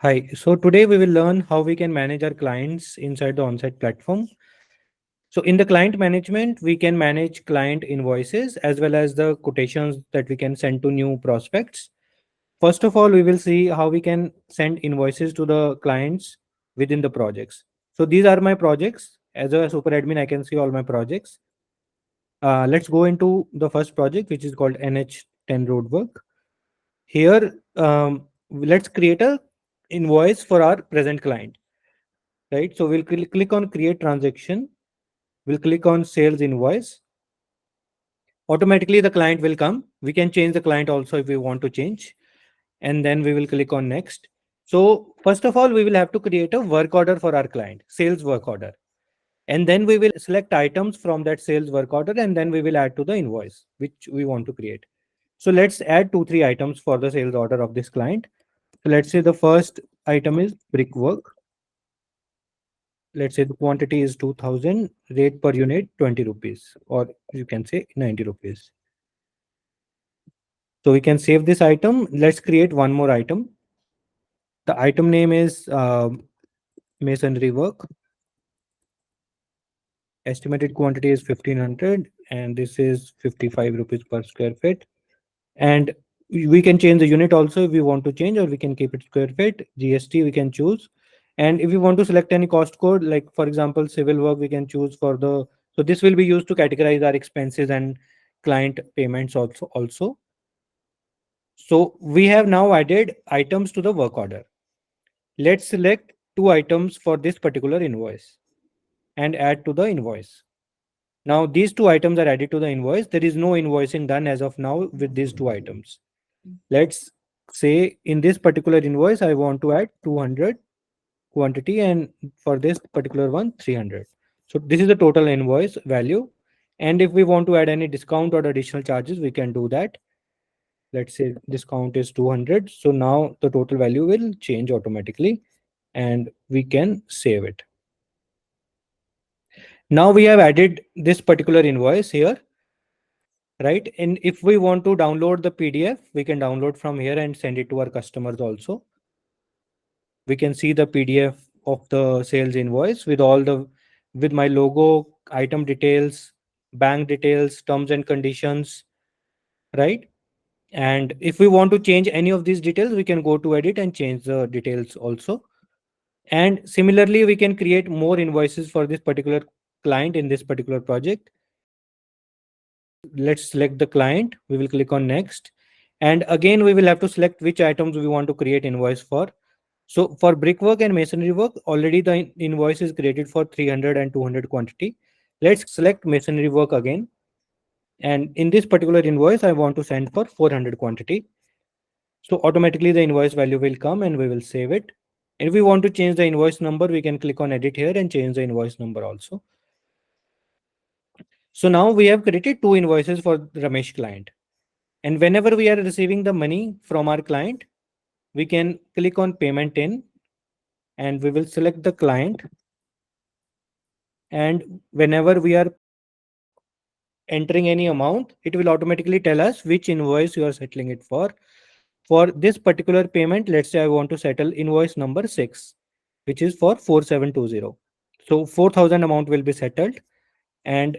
Hi. So today we will learn how we can manage our clients inside the onsite platform. So in the client management, we can manage client invoices as well as the quotations that we can send to new prospects. First of all, we will see how we can send invoices to the clients within the projects. So these are my projects. As a super admin, I can see all my projects. Let's go into the first project, which is called NH10 Roadwork. Here, let's create a invoice for our present client, right? So we'll click on create transaction. We'll click on sales invoice. Automatically, the client will come. We can change the client also if we want to change. And then we will click on next. So first of all, we will have to create a work order for our client, sales work order. And then we will select items from that sales work order and then we will add to the invoice, which we want to create. So let's add 2, 3 items for the sales order of this client. So let's say the first item is brickwork. Let's say the quantity is 2000, rate per unit 20 rupees, or you can say 90 rupees. So we can save this item. Let's create one more item. The item name is masonry work. Estimated quantity is 1500 and this is 55 rupees per square feet. And we can change the unit also if we want to change, or we can keep it square feet. GST we can choose. And if we want to select any cost code, like for example civil work, we can choose for the, so this will be used to categorize our expenses and client payments also. So we have now added items to the work order. Let's select 2 items for this particular invoice and add to the invoice. Now these 2 items are added to the invoice. There is no invoicing done as of now with these 2 items. Let's say in this particular invoice, I want to add 200 quantity, and for this particular one, 300. So this is the total invoice value. And if we want to add any discount or additional charges, we can do that. Let's say discount is 200. So now the total value will change automatically and we can save it. Now we have added this particular invoice here, right? And if we want to download the PDF, we can download from here and send it to our customers also. We can see the PDF of the sales invoice with all the, with my logo, item details, bank details, terms and conditions, right? And if we want to change any of these details, we can go to edit and change the details also. And similarly, we can create more invoices for this particular client in this particular project. Let's select the client. We will click on next. And again, we will have to select which items we want to create invoice for. So for brickwork and masonry work, already the invoice is created for 300 and 200 quantity. Let's select masonry work again. And in this particular invoice, I want to send for 400 quantity. So automatically the invoice value will come and we will save it. If we want to change the invoice number, we can click on edit here and change the invoice number also. So now we have created 2 invoices for Ramesh client. And whenever we are receiving the money from our client, we can click on payment in and we will select the client. And whenever we are entering any amount, it will automatically tell us which invoice you are settling it for. For this particular payment, let's say I want to settle invoice number 6, which is for 4720. So 4000 amount will be settled, and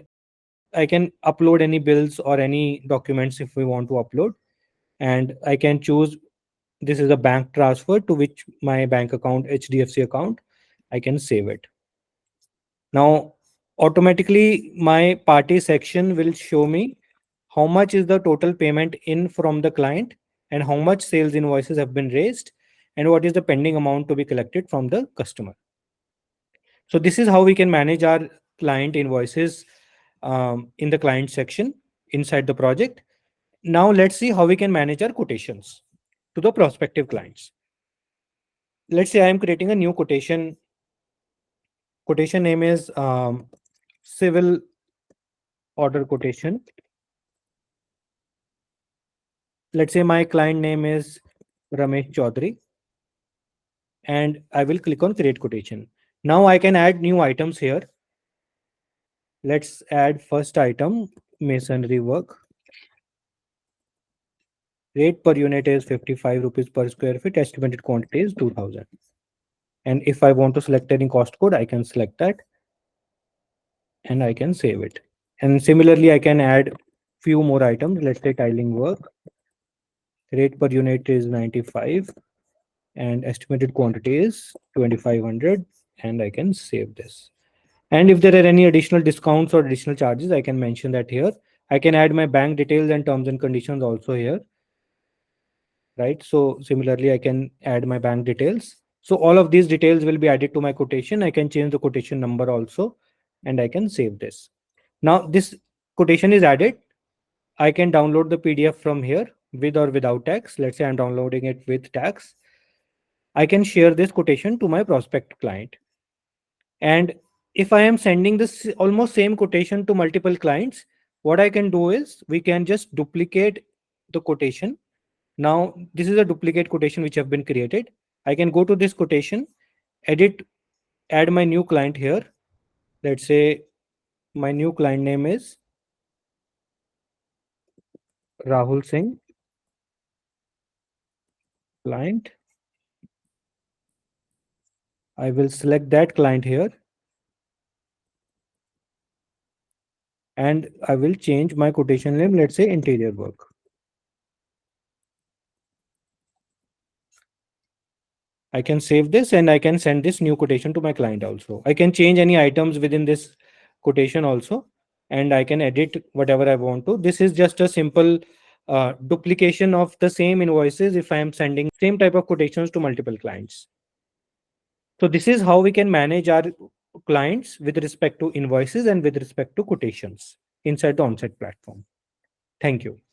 I can upload any bills or any documents if we want to upload. And I can choose, this is a bank transfer to which my bank account, HDFC account, I can save it. Now, automatically my party section will show me how much is the total payment in from the client and how much sales invoices have been raised and what is the pending amount to be collected from the customer. So this is how we can manage our client invoices in the client section inside the project. Now let's see how we can manage our quotations to the prospective clients. Let's say I am creating a new quotation. Quotation name is civil order quotation. Let's say my client name is Ramesh Chaudhary, and I will click on create quotation. Now I can add new items here. Let's add first item, masonry work. Rate per unit is 55 rupees per square feet. Estimated quantity is 2000. And if I want to select any cost code, I can select that and I can save it. And similarly, I can add few more items. Let's say tiling work. Rate per unit is 95 and estimated quantity is 2500, and I can save this. And if there are any additional discounts or additional charges, I can mention that here. I can add my bank details and terms and conditions also here, right? So similarly, I can add my bank details. So all of these details will be added to my quotation. I can change the quotation number also, and I can save this. Now this quotation is added. I can download the PDF from here with or without tax. Let's say I'm downloading it with tax. I can share this quotation to my prospect client. And if I am sending this almost same quotation to multiple clients, what I can do is we can just duplicate the quotation. Now, this is a duplicate quotation which have been created. I can go to this quotation, edit, add my new client here. Let's say my new client name is Rahul Singh, client. I will select that client here and I will change my quotation name. Let's say interior work. I can save this and I can send this new quotation to my client also. I can change any items within this quotation also, and I can edit whatever I want to. This is just a simple duplication of the same invoices if I am sending same type of quotations to multiple clients. So this is how we can manage our clients with respect to invoices and with respect to quotations inside the onset platform. Thank you.